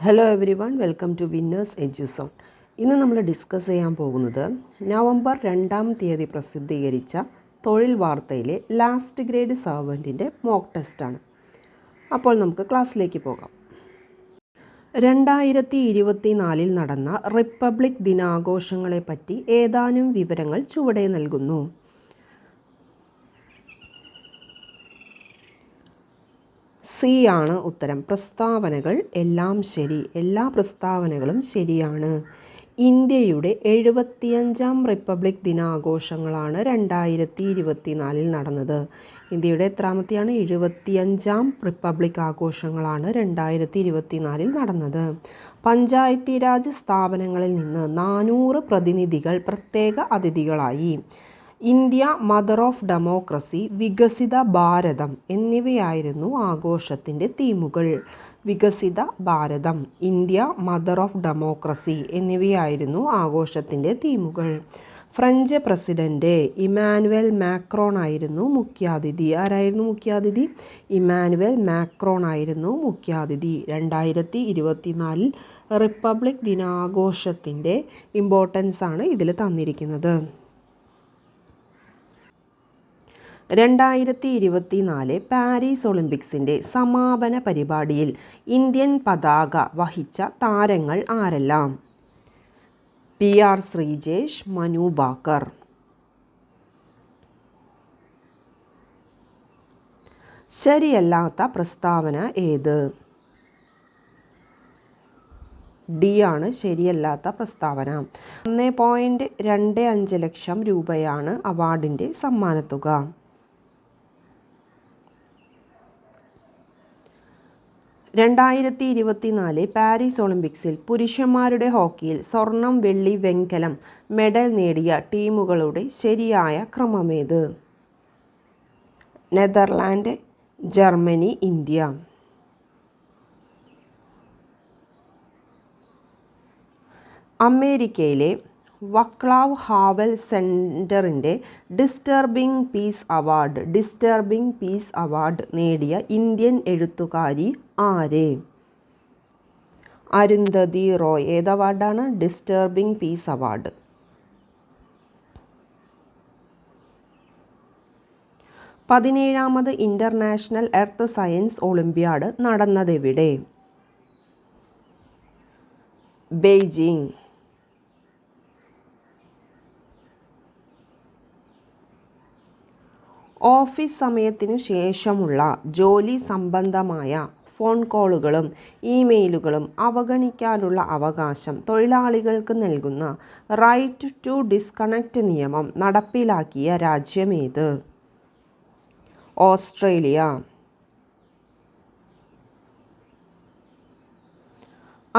Hello everyone, welcome to Winners Eduzone. ഇന്ന് നമ്മൾ discuss ചെയ്യാൻ പോകുന്നത് നവംബർ 2 പ്രസിദ്ധീകരിച്ച തൊഴിൽ വാർത്തയിലെ ലാസ്റ്റ് ഗ്രേഡ് സർവൻറ്റിൻ്റെ മോക്ക് ടെസ്റ്റാണ്. അപ്പോൾ നമുക്ക് ക്ലാസ്സിലേക്ക് പോകാം. 2024 നടന്ന റിപ്പബ്ലിക് ദിനാഘോഷങ്ങളെപ്പറ്റി ഏതാനും വിവരങ്ങൾ ചുവടെ നൽകുന്നു. സി ആണ് ഉത്തരം. പ്രസ്താവനകൾ എല്ലാം ശരി, എല്ലാ പ്രസ്താവനകളും ശരിയാണ്. ഇന്ത്യയുടെ 75ാം റിപ്പബ്ലിക് ദിനാഘോഷങ്ങളാണ് 2024 നടന്നത്. ഇന്ത്യയുടെ എത്രാമത്തെയാണ്? 75ാം റിപ്പബ്ലിക് ആഘോഷങ്ങളാണ് 2024 നടന്നത്. പഞ്ചായത്തി രാജ് സ്ഥാപനങ്ങളിൽ നിന്ന് 400 പ്രതിനിധികൾ പ്രത്യേക അതിഥികളായി. ഇന്ത്യ മദർ ഓഫ് ഡെമോക്രസി, വികസിത ഭാരതം എന്നിവയായിരുന്നു ആഘോഷത്തിൻ്റെ തീമുകൾ. വികസിത ഭാരതം, ഇന്ത്യ മദർ ഓഫ് ഡെമോക്രസി എന്നിവയായിരുന്നു ആഘോഷത്തിൻ്റെ തീമുകൾ. ഫ്രഞ്ച് പ്രസിഡന്റ് ഇമാനുവൽ മാക്രോൺ ആയിരുന്നു മുഖ്യാതിഥി. ആരായിരുന്നു മുഖ്യാതിഥി? ഇമാനുവൽ മാക്രോൺ ആയിരുന്നു മുഖ്യാതിഥി. 2024 റിപ്പബ്ലിക് ദിനാഘോഷത്തിൻ്റെ ഇമ്പോർട്ടൻസ് ആണ് ഇതിൽ തന്നിരിക്കുന്നത്. 2024 പാരീസ് ഒളിമ്പിക്സിൻ്റെ സമാപന പരിപാടിയിൽ ഇന്ത്യൻ പതാക വഹിച്ച താരങ്ങൾ ആരെല്ലാം? PR ശ്രീജേഷ്, മനു ഭാക്കർ. ശരിയല്ലാത്ത പ്രസ്താവന ഏത്? ഡി ആണ് ശരിയല്ലാത്ത പ്രസ്താവന. 1.25 ലക്ഷം രൂപയാണ് അവാർഡിൻ്റെ സമ്മാനത്തുക. 2024 പാരീസ് ഒളിമ്പിക്സിൽ പുരുഷന്മാരുടെ ഹോക്കിയിൽ സ്വർണം, വെള്ളി, വെങ്കലം മെഡൽ നേടിയ ടീമുകളുടെ ശരിയായ ക്രമമേത്? Netherland, Germany, India. അമേരിക്കയിലെ വക്ലാവ് ഹാവൽ സെൻറ്ററിൻ്റെ ഡിസ്റ്റർബിംഗ് പീസ് അവാർഡ് നേടിയ ഇന്ത്യൻ എഴുത്തുകാരി ആര്? അരുന്ധതി റോയ്. ഏത് അവാർഡാണ്? Disturbing peace award. പതിനേഴാമത് ഇൻ്റർനാഷണൽ എർത്ത് സയൻസ് ഒളിമ്പ്യാഡ് നടന്നതെവിടെ? ബെയ്ജിംഗ്. ഓഫീസ് സമയത്തിനു ശേഷമുള്ള ജോലി സംബന്ധമായ ഫോൺ കോളുകളും ഇമെയിലുകളും അവഗണിക്കാനുള്ള അവകാശം തൊഴിലാളികൾക്ക് നൽകുന്ന റൈറ്റ് ടു ഡിസ്കണക്റ്റ് നിയമം നടപ്പിലാക്കിയ രാജ്യമേത്? ഓസ്ട്രേലിയ.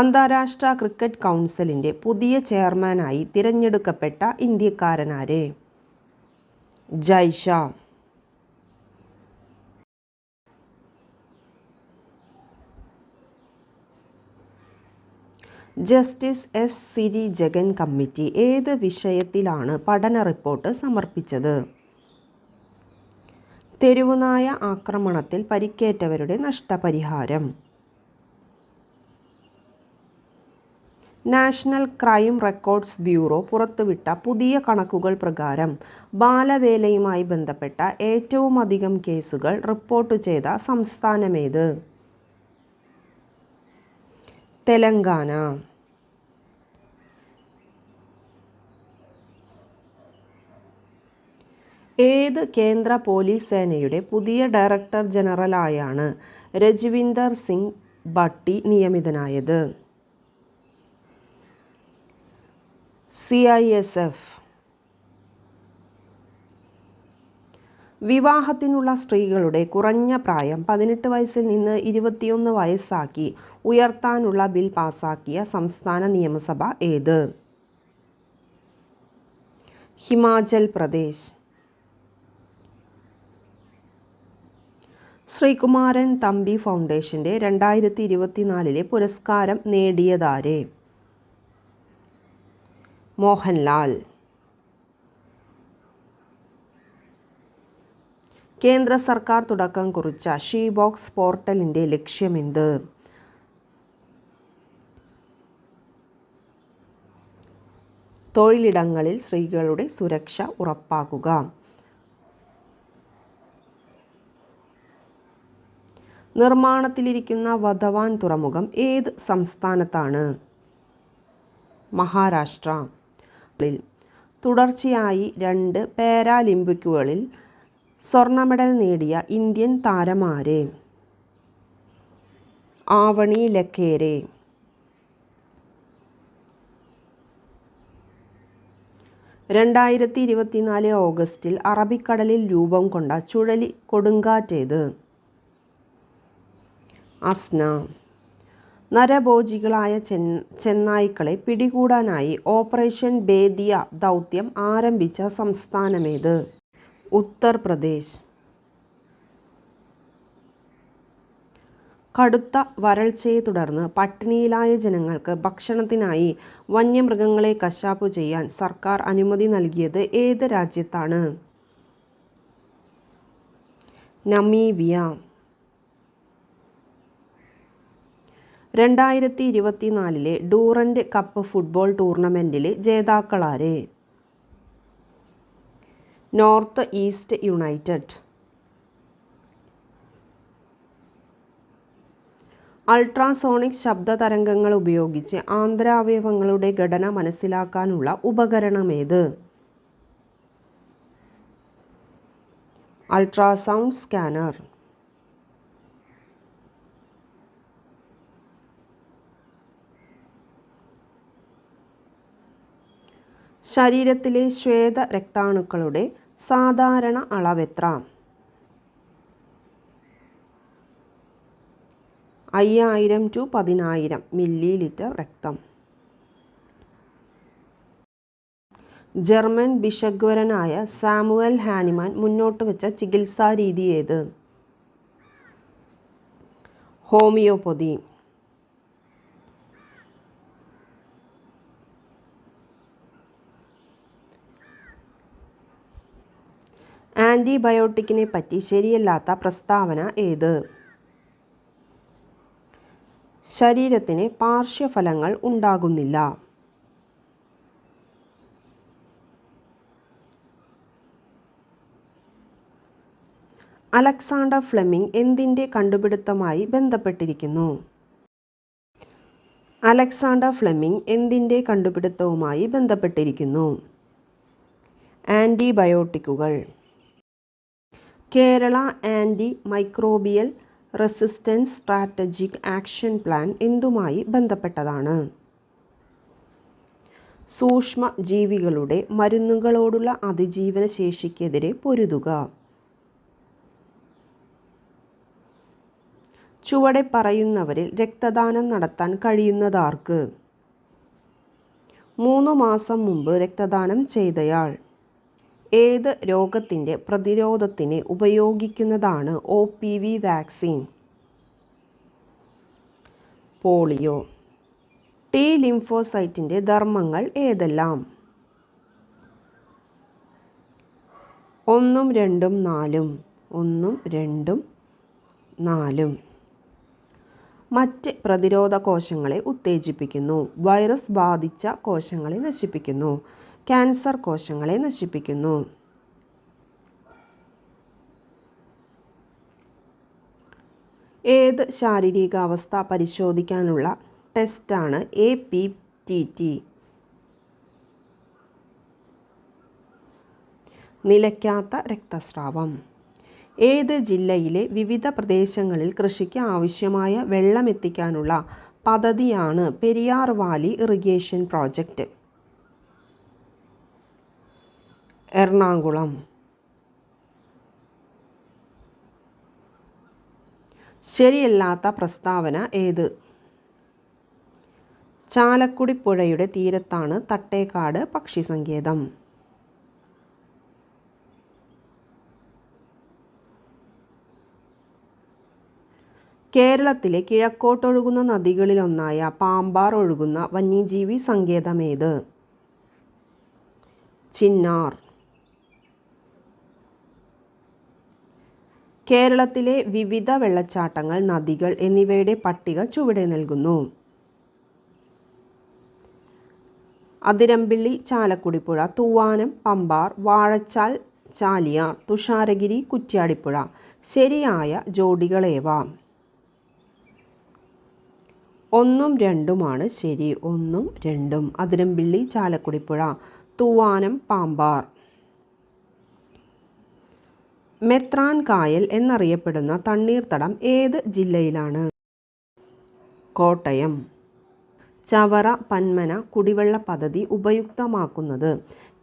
അന്താരാഷ്ട്ര ക്രിക്കറ്റ് കൗൺസിലിൻ്റെ പുതിയ ചെയർമാനായി തിരഞ്ഞെടുക്കപ്പെട്ട ഇന്ത്യക്കാരനാരെ? Jay Shah. Justice S. Siri Jagan committee ഏത് വിഷയത്തിലാണ് പഠന റിപ്പോർട്ട് സമർപ്പിച്ചത്? തെരുവുനായ ആക്രമണത്തിൽ പരിക്കേറ്റവരുടെ നഷ്ടപരിഹാരം. നാഷണൽ ക്രൈം റെക്കോർഡ്സ് ബ്യൂറോ പുറത്തുവിട്ട പുതിയ കണക്കുകൾ പ്രകാരം ബാലവേലയുമായി ബന്ധപ്പെട്ട ഏറ്റവും അധികം കേസുകൾ റിപ്പോർട്ട് ചെയ്ത സംസ്ഥാനമേത്? തെലങ്കാന. ഏത് കേന്ദ്ര പോലീസ് സേനയുടെ പുതിയ ഡയറക്ടർ ജനറലായാണ് രജ്വിന്ദർ സിംഗ് ഭട്ടി നിയമിതനായത്? CISF. വിവാഹത്തിനുള്ള സ്ത്രീകളുടെ കുറഞ്ഞ പ്രായം 18 വയസ്സിൽ നിന്ന് 21 വയസ്സാക്കി ഉയർത്താനുള്ള ബിൽ പാസാക്കിയ സംസ്ഥാന നിയമസഭ ഏത്? ഹിമാചൽ പ്രദേശ്. ശ്രീകുമാരൻ തമ്പി ഫൗണ്ടേഷൻ്റെ 2024 പുരസ്കാരം നേടിയതാരെ? മോഹൻലാൽ. കേന്ദ്ര സർക്കാർ തുടക്കം കുറിച്ച ഷീ ബോക്സ് പോർട്ടലിൻ്റെ ലക്ഷ്യമെന്ത്? തൊഴിലിടങ്ങളിൽ സ്ത്രീകളുടെ സുരക്ഷ ഉറപ്പാക്കുക. നിർമ്മാണത്തിലിരിക്കുന്ന വധവാൻ തുറമുഖം ഏത് സംസ്ഥാനത്താണ്? മഹാരാഷ്ട്ര. തുടർച്ചയായി 2 പാരാലിമ്പിക്കുകളിൽ സ്വർണ്ണ മെഡൽ നേടിയ ഇന്ത്യൻ താരമാര്? ആവണി ലഖേരെ. 2024 ഓഗസ്റ്റിൽ അറബിക്കടലിൽ രൂപം കൊണ്ട ചുഴലി കൊടുങ്കാറ്റേത്? അസ്ന. നരഭോജികളായ ചെന്നായ്ക്കളെ പിടികൂടാനായി ഓപ്പറേഷൻ ബേദിയ ദൗത്യം ആരംഭിച്ച സംസ്ഥാനമേത്? ഉത്തർപ്രദേശ്. കടുത്ത വരൾച്ചയെ തുടർന്ന് പട്ടിണിയിലായ ജനങ്ങൾക്ക് ഭക്ഷണത്തിനായി വന്യമൃഗങ്ങളെ കശാപ്പു ചെയ്യാൻ സർക്കാർ അനുമതി നൽകിയത് ഏത് രാജ്യത്താണ്? നമീബിയ. 2024 ഡൂറന്റ് കപ്പ് ഫുട്ബോൾ ടൂർണമെന്റിലെ ജേതാക്കളാര്? North East United. അൾട്രാസോണിക് ശബ്ദ തരംഗങ്ങൾ ഉപയോഗിച്ച് ആന്തരാവയവങ്ങളുടെ ഘടന മനസ്സിലാക്കാനുള്ള ഉപകരണമേത്? Ultrasound scanner. ശരീരത്തിലെ ശ്വേത രക്താണുക്കളുടെ സാധാരണ അളവെത്ര? 5000 to 10000 മില്ലിലിറ്റർ രക്തം. ജർമ്മൻ ഭിഷഗ്വരനായ സാമുവൽ ഹാനിമാൻ മുന്നോട്ട് വെച്ച ചികിത്സാ രീതി ഏത്? ഹോമിയോപ്പതി. ആൻറ്റിബയോട്ടിക്കിനെ പറ്റി ശരിയല്ലാത്ത പ്രസ്താവന ഏത്? ശരീരത്തിന് പാർശ്വഫലങ്ങൾ ഉണ്ടാകുന്നില്ല. അലക്സാണ്ടർ ഫ്ലെമിംഗ് എന്തിൻ്റെ കണ്ടുപിടുത്തവുമായി ബന്ധപ്പെട്ടിരിക്കുന്നു? അലക്സാണ്ടർ ഫ്ലെമിംഗ് എന്തിൻ്റെ കണ്ടുപിടുത്തവുമായി ബന്ധപ്പെട്ടിരിക്കുന്നു? ആൻറ്റിബയോട്ടിക്കുകൾ. Kerala antimicrobial resistance strategic action plan എന്തുമായി ബന്ധപ്പെട്ടതാണ്? സൂക്ഷ്മ ജീവികളുടെ മരുന്നുകളോടുള്ള അതിജീവന ശേഷിക്കെതിരെ പൊരുതുക. ചുവടെ പറയുന്നവരിൽ രക്തദാനം നടത്താൻ കഴിയുന്നതാർക്ക്? 3 മാസം മുമ്പ് രക്തദാനം ചെയ്തയാൾ. ഏത് രോഗത്തിൻ്റെ പ്രതിരോധത്തിന് ഉപയോഗിക്കുന്നതാണ് OPV വാക്സിൻ? പോളിയോ. ടി ലിംഫോസൈറ്റിൻ്റെ ധർമ്മങ്ങൾ ഏതെല്ലാം? 1, 2, 4. 1, 2, 4. മറ്റ് പ്രതിരോധ കോശങ്ങളെ ഉത്തേജിപ്പിക്കുന്നു. വൈറസ് ബാധിച്ച കോശങ്ങളെ നശിപ്പിക്കുന്നു. ക്യാൻസർ കോശങ്ങളെ നശിപ്പിക്കുന്നു. ഏത് ശാരീരികാവസ്ഥ പരിശോധിക്കാനുള്ള ടെസ്റ്റാണ് APTT? നിലയ്ക്കാത്ത രക്തസ്രാവം. ഏത് ജില്ലയിലെ വിവിധ പ്രദേശങ്ങളിൽ കൃഷിക്ക് ആവശ്യമായ വെള്ളമെത്തിക്കാനുള്ള പദ്ധതിയാണ് Periyar valley irrigation project? Ernakulam. ശരിയല്ലാത്ത പ്രസ്താവന ഏത്? ചാലക്കുടി പുഴയുടെ തീരത്താണ് തട്ടേക്കാട് പക്ഷിസങ്കേതം. കേരളത്തിലെ കിഴക്കോട്ടൊഴുകുന്ന നദികളിലൊന്നായ പാമ്പാർ ഒഴുകുന്ന വന്യജീവി സങ്കേതമേത്? ചിന്നാർ. കേരളത്തിലെ വിവിധ വെള്ളച്ചാട്ടങ്ങൾ, നദികൾ എന്നിവയുടെ പട്ടിക ചുവടെ നൽകുന്നു. അതിരമ്പിള്ളി ചാലക്കുടിപ്പുഴ, തൂവാനം പമ്പാർ, വാഴച്ചാൽ ചാലിയാർ, തുഷാരഗിരി കുറ്റ്യാടിപ്പുഴ. ശരിയായ ജോഡികളേവ? 1ഉം 2ഉമാണ് ശരി. 1ഉം 2ഉം. അതിരമ്പിള്ളി ചാലക്കുടിപ്പുഴ, തൂവാനം പാമ്പാർ. മെത്രാൻ കായൽ എന്നറിയപ്പെടുന്ന തണ്ണീർത്തടം ഏത് ജില്ലയിലാണ്? കോട്ടയം. ചവറ പന്മന കുടിവെള്ള പദ്ധതി ഉപയുക്തമാക്കുന്നത്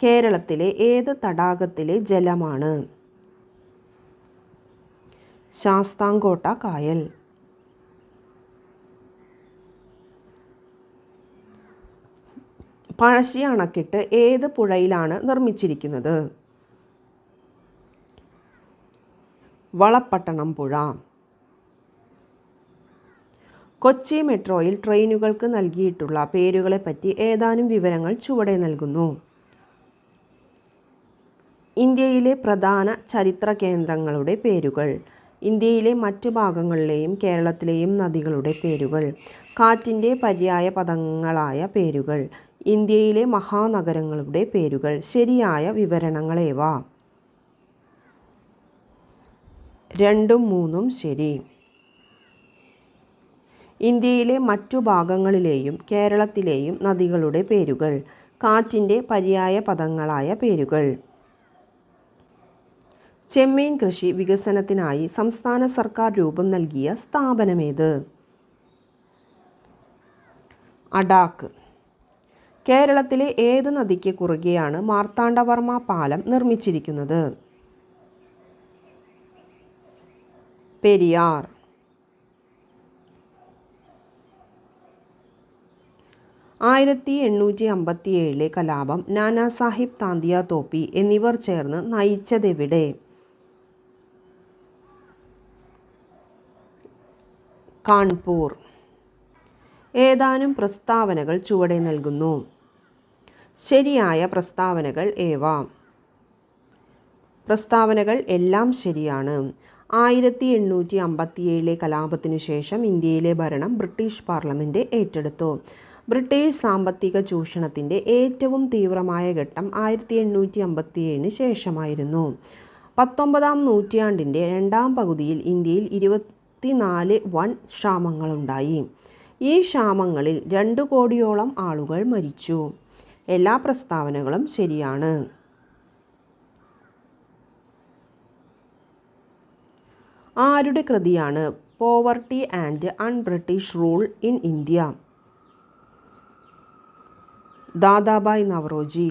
കേരളത്തിലെ ഏത് തടാകത്തിലെ ജലമാണ്? ശാസ്താംകോട്ട കായൽ. പഴശ്ശി അണക്കെട്ട് ഏത് പുഴയിലാണ് നിർമ്മിച്ചിരിക്കുന്നത്? വളപ്പട്ടണം പുഴ. കൊച്ചി മെട്രോയിൽ ട്രെയിനുകൾക്ക് നൽകിയിട്ടുള്ള പേരുകളെപ്പറ്റി ഏതാനും വിവരങ്ങൾ ചുവടെ നൽകുന്നു. ഇന്ത്യയിലെ പ്രധാന ചരിത്ര കേന്ദ്രങ്ങളുടെ പേരുകൾ. ഇന്ത്യയിലെ മറ്റു ഭാഗങ്ങളിലെയും കേരളത്തിലെയും നദികളുടെ പേരുകൾ. കാറ്റിൻ്റെ പര്യായ പദങ്ങളായ പേരുകൾ. ഇന്ത്യയിലെ മഹാനഗരങ്ങളുടെ പേരുകൾ. ശരിയായ വിവരണങ്ങളേവ? 2ഉം 3ഉം ശരി. ഇന്ത്യയിലെ മറ്റു ഭാഗങ്ങളിലെയും കേരളത്തിലെയും നദികളുടെ പേരുകൾ. കാറ്റിൻ്റെ പര്യായ പദങ്ങളായ പേരുകൾ. ചെമ്മീൻ കൃഷി വികസനത്തിനായി സംസ്ഥാന സർക്കാർ രൂപം നൽകിയ സ്ഥാപനമേത്? അഡാക്ക്. കേരളത്തിലെ ഏത് നദിക്ക് കുറുകെയാണ് മാർത്താണ്ഡവർമ്മ പാലം നിർമ്മിച്ചിരിക്കുന്നത്? പെരിയാർ. 1857 കലാപം നാനാ സാഹിബ് താന്തിയ തോപ്പി എന്നിവർ ചേർന്ന് നയിച്ചതെവിടെ? കാൺപൂർ. ഏതാനും പ്രസ്താവനകൾ ചുവടെ നൽകുന്നു. ശരിയായ പ്രസ്താവനകൾ ഏവ? പ്രസ്താവനകൾ എല്ലാം ശരിയാണ്. 1857 കലാപത്തിനു ശേഷം ഇന്ത്യയിലെ ഭരണം ബ്രിട്ടീഷ് പാർലമെൻറ്റ് ഏറ്റെടുത്തു. ബ്രിട്ടീഷ് സാമ്പത്തിക ചൂഷണത്തിൻ്റെ ഏറ്റവും തീവ്രമായ ഘട്ടം 1857 ശേഷമായിരുന്നു. 19-ാം നൂറ്റാണ്ടിൻ്റെ രണ്ടാം പകുതിയിൽ ഇന്ത്യയിൽ 24 വൻ ക്ഷാമങ്ങളുണ്ടായി. ഈ ക്ഷാമങ്ങളിൽ 2 കോടിയോളം ആളുകൾ മരിച്ചു. എല്ലാ പ്രസ്താവനകളും ശരിയാണ്. ആരുടെ കൃതിയാണ് poverty and un-British rule in India? Dadabhai Naoroji.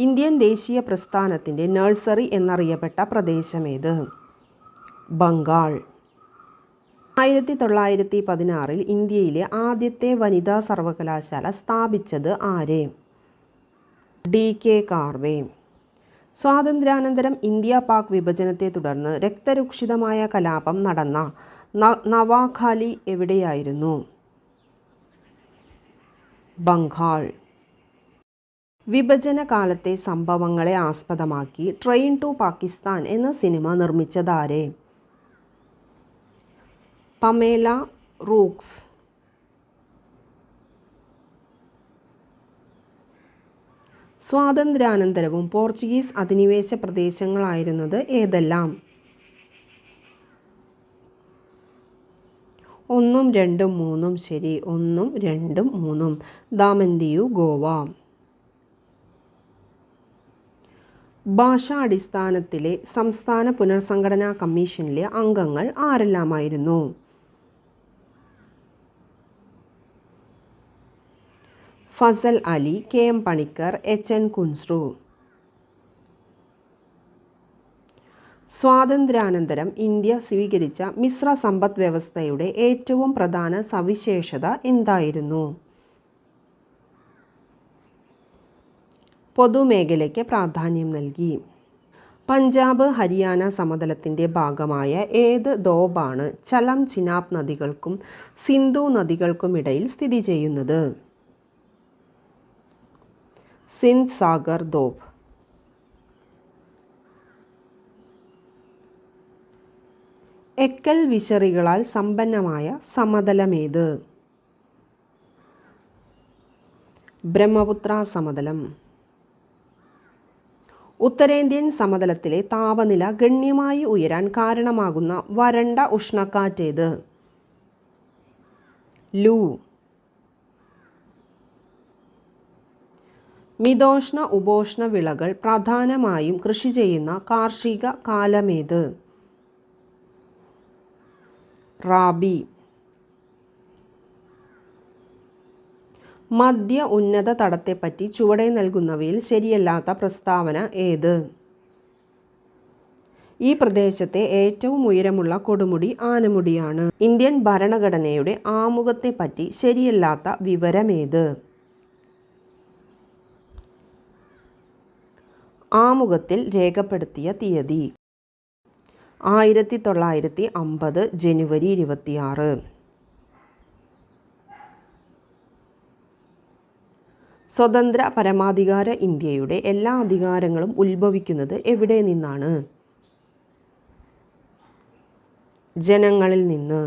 Indian ദേശീയ പ്രസ്ഥാനത്തിൻ്റെ നഴ്സറി എന്നറിയപ്പെട്ട പ്രദേശമേത്? ബംഗാൾ. 1916 ഇന്ത്യയിലെ ആദ്യത്തെ വനിതാ സർവകലാശാല സ്ഥാപിച്ചത് ആര്? DK കാർവേ. സ്വാതന്ത്ര്യാനന്തരം ഇന്ത്യ പാക് വിഭജനത്തെ തുടർന്ന് രക്തരൂക്ഷിതമായ കലാപം നടന്ന നവാഖാലി എവിടെയായിരുന്നു? ബംഗാൾ. വിഭജന കാലത്തെ സംഭവങ്ങളെ ആസ്പദമാക്കി ട്രെയിൻ ടു പാകിസ്ഥാൻ എന്ന സിനിമ നിർമ്മിച്ചതാരെ? പമേല റൂക്സ്. സ്വാതന്ത്ര്യാനന്തരവും പോർച്ചുഗീസ് അധിനിവേശ പ്രദേശങ്ങളായിരുന്നത് ഏതെല്ലാം? 1ഉം 2ഉം 3ഉം ശരി. 1ഉം 2ഉം 3ഉം. ദാമന്തിയു ഗോവ. ഭാഷാടിസ്ഥാനത്തിലെ സംസ്ഥാന പുനർസംഘടനാ കമ്മീഷനിലെ അംഗങ്ങൾ ആരെല്ലാമായിരുന്നു? Fazal Ali, KM Panikkar, HN Kunzru. സ്വാതന്ത്ര്യാനന്തരം ഇന്ത്യ സ്വീകരിച്ച മിശ്ര സമ്പദ് വ്യവസ്ഥയുടെ ഏറ്റവും പ്രധാന സവിശേഷത എന്തായിരുന്നു? പൊതുമേഖലയ്ക്ക് പ്രാധാന്യം നൽകി. പഞ്ചാബ് ഹരിയാന സമതലത്തിൻ്റെ ഭാഗമായ ഏത് ദോബാണ് ചലം ചിനാബ് നദികൾക്കും സിന്ധു നദികൾക്കുമിടയിൽ സ്ഥിതി ചെയ്യുന്നത്? സിന്ധ് സാഗർ ദോബ്. എക്കൽ വിശറികളാൽ സമ്പന്നമായ സമതലമേത്? ബ്രഹ്മപുത്ര സമതലം. ഉത്തരേന്ത്യൻ സമതലത്തിലെ താപനില ഗണ്യമായി ഉയരാൻ കാരണമാകുന്ന വരണ്ട ഉഷ്ണക്കാറ്റേത്? ലൂ. മിതോഷ്ണ ഉപോഷ്ണ വിളകൾ പ്രധാനമായും കൃഷി ചെയ്യുന്ന കാർഷിക കാലമേത്? റാബി. മധ്യ ഉന്നത തടത്തെപ്പറ്റി ചുവടെ നൽകുന്നവയിൽ ശരിയല്ലാത്ത പ്രസ്താവന ഏത്? ഈ പ്രദേശത്തെ ഏറ്റവും ഉയരമുള്ള കൊടുമുടി ആനമുടിയാണ്. ഇന്ത്യൻ ഭരണഘടനയുടെ ആമുഖത്തെപ്പറ്റി ശരിയല്ലാത്ത വിവരമേത്? ആമുഖത്തിൽ രേഖപ്പെടുത്തിയ തീയതി 1950 ജനുവരി 26. സ്വതന്ത്ര പരമാധികാര ഇന്ത്യയുടെ എല്ലാ അധികാരങ്ങളും ഉത്ഭവിക്കുന്നത് എവിടെ നിന്നാണ്? ജനങ്ങളിൽ നിന്ന്.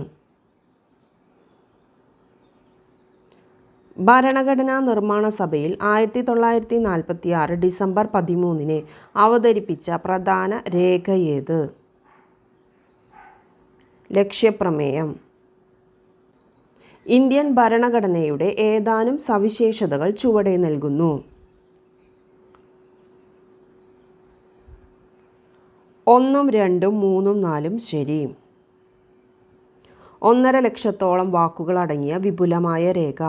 ഭരണഘടനാ നിർമ്മാണ സഭയിൽ 1946 ഡിസംബർ 13 അവതരിപ്പിച്ച പ്രധാന രേഖയേത്? ലക്ഷ്യപ്രമേയം. ഇന്ത്യൻ ഭരണഘടനയുടെ ഏതാനും സവിശേഷതകൾ ചുവടെ നൽകുന്നു. 1, 2, 3, 4 ശരി. 1.5 ലക്ഷത്തോളം വാക്കുകൾ അടങ്ങിയ വിപുലമായ രേഖ.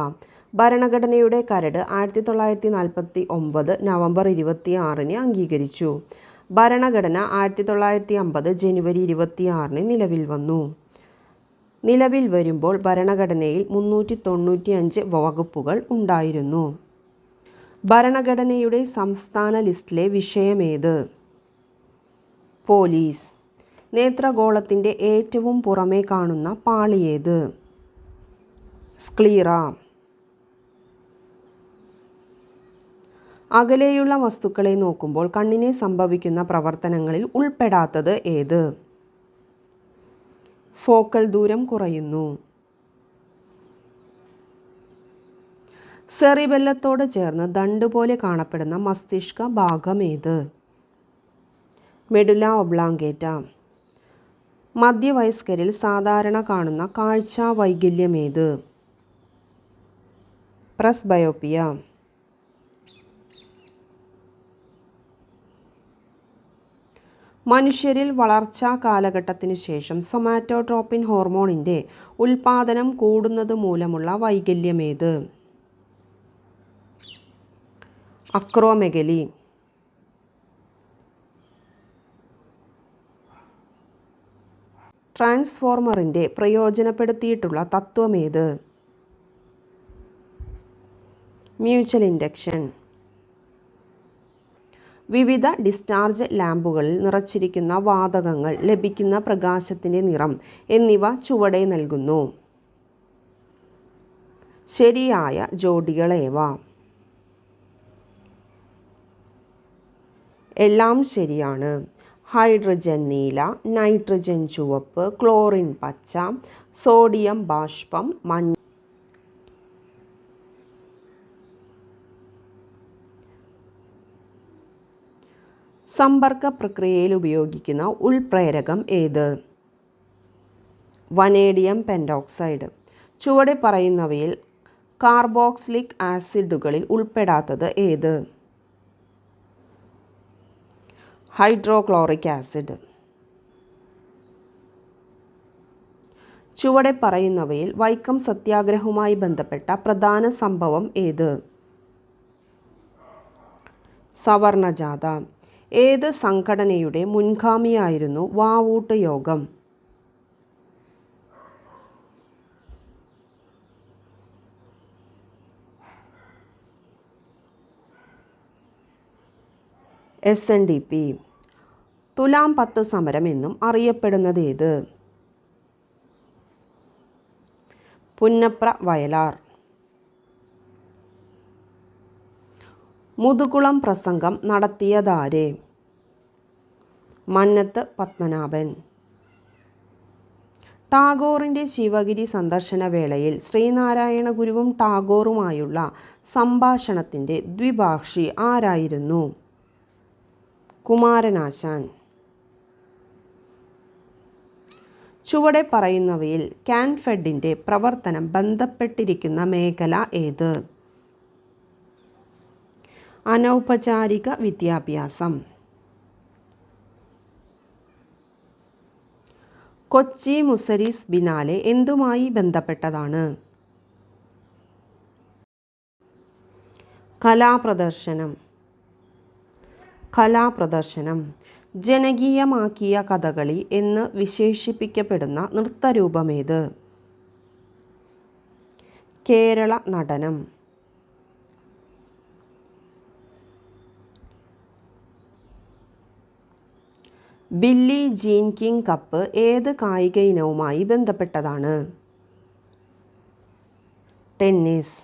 ഭരണഘടനയുടെ കരട് 1949 നവംബർ 26 അംഗീകരിച്ചു. ഭരണഘടന 1950 ജനുവരി 26 നിലവിൽ വന്നു. നിലവിൽ വരുമ്പോൾ ഭരണഘടനയിൽ 395 വകുപ്പുകൾ ഉണ്ടായിരുന്നു. ഭരണഘടനയുടെ സംസ്ഥാന ലിസ്റ്റിലെ വിഷയമേത്? പോലീസ്. നേത്രഗോളത്തിൻ്റെ ഏറ്റവും പുറമേ കാണുന്ന പാളിയേത്? സ്ക്ലീറ. അകലെയുള്ള വസ്തുക്കളെ നോക്കുമ്പോൾ കണ്ണിനെ സംഭവിക്കുന്ന പ്രവർത്തനങ്ങളിൽ ഉൾപ്പെടാത്തത് ഏത്? ഫോക്കൽ ദൂരം കുറയുന്നു. സെറിബെല്ലത്തോട് ചേർന്ന് ദണ്ട് പോലെ കാണപ്പെടുന്ന മസ്തിഷ്ക ഭാഗമേത്? Medulla oblongata. മധ്യവയസ്കരിൽ സാധാരണ കാണുന്ന കാഴ്ചാ വൈകല്യമേത്? പ്രസ്ബയോപ്പിയ. മനുഷ്യരിൽ വളർച്ചാ കാലഘട്ടത്തിനു ശേഷം സൊമാറ്റോട്രോപിൻ ഹോർമോണിൻ്റെ ഉൽപാദനം കൂടുന്നത് മൂലമുള്ള വൈകല്യമേത്? അക്രോമെഗലി. ട്രാൻസ്ഫോർമറിൻ്റെ പ്രയോജനപ്പെടുത്തിയിട്ടുള്ള തത്വമേത്? Mutual induction. വിവിധ ഡിസ്ചാർജ് ലാമ്പുകളിൽ നിറച്ചിരിക്കുന്ന വാതകങ്ങൾ, ലഭിക്കുന്ന പ്രകാശത്തിൻ്റെ നിറം എന്നിവ ചുവടെ നൽകുന്നു. ശരിയായ ജോഡികളേവ? എല്ലാം ശരിയാണ്. ഹൈഡ്രജൻ നീല, നൈട്രജൻ ചുവപ്പ്, ക്ലോറിൻ പച്ച, സോഡിയം ബാഷ്പം മഞ്ഞ. സമ്പർക്ക പ്രക്രിയയിൽ ഉപയോഗിക്കുന്ന ഉൾപ്രേരകം ഏത്? Vanadium pentoxide. ചുവടെ പറയുന്നവയിൽ കാർബോക്സിലിക് ആസിഡുകളിൽ ഉൾപ്പെടാത്തത് ഏത്? Hydrochloric acid. ചുവടെ പറയുന്നവയിൽ വൈക്കം സത്യാഗ്രഹവുമായി ബന്ധപ്പെട്ട പ്രധാന സംഭവം ഏത്? സവർണജാഥ. ഏത് സംഘടനയുടെ മുൻഗാമിയായിരുന്നു വാവൂട്ട് യോഗം? SNDP. തുലാം 10 സമരം എന്നും അറിയപ്പെടുന്നത് ഏത്? പുന്നപ്ര വയലാർ. മുതുകുളം പ്രസംഗം നടത്തിയതാരെ? മന്നത്ത് പത്മനാഭൻ. ടാഗോറിൻ്റെ ശിവഗിരി സന്ദർശന വേളയിൽ ശ്രീനാരായണ ഗുരുവും ടാഗോറുമായുള്ള സംഭാഷണത്തിൻ്റെ ദ്വിഭാഷി ആരായിരുന്നു? കുമാരനാശാൻ. ചുവടെ പറയുന്നവയിൽ കാൻഫെഡിൻ്റെ പ്രവർത്തനം ബന്ധപ്പെട്ടിരിക്കുന്ന മേഖല ഏത്? അനൗപചാരിക വിദ്യാഭ്യാസം. കൊച്ചി മുസരിസ് ബിനാലെ എന്തുമായി ബന്ധപ്പെട്ടതാണ്? കലാപ്രദർശനം. ജനകീയമാക്കിയ കഥകളി എന്ന് വിശേഷിപ്പിക്കപ്പെടുന്ന നൃത്തരൂപമേത്? Kerala Natanam. Billy gene king cup ഏത് കായിക ഇനവുമായി ബന്ധപ്പെട്ടതാണ്? ടെന്നീസ്.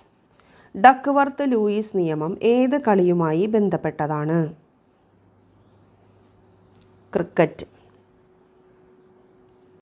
ഡക്ക്വർത്ത് ലൂയിസ് നിയമം ഏത് കളിയുമായി ബന്ധപ്പെട്ടതാണ്? ക്രിക്കറ്റ്.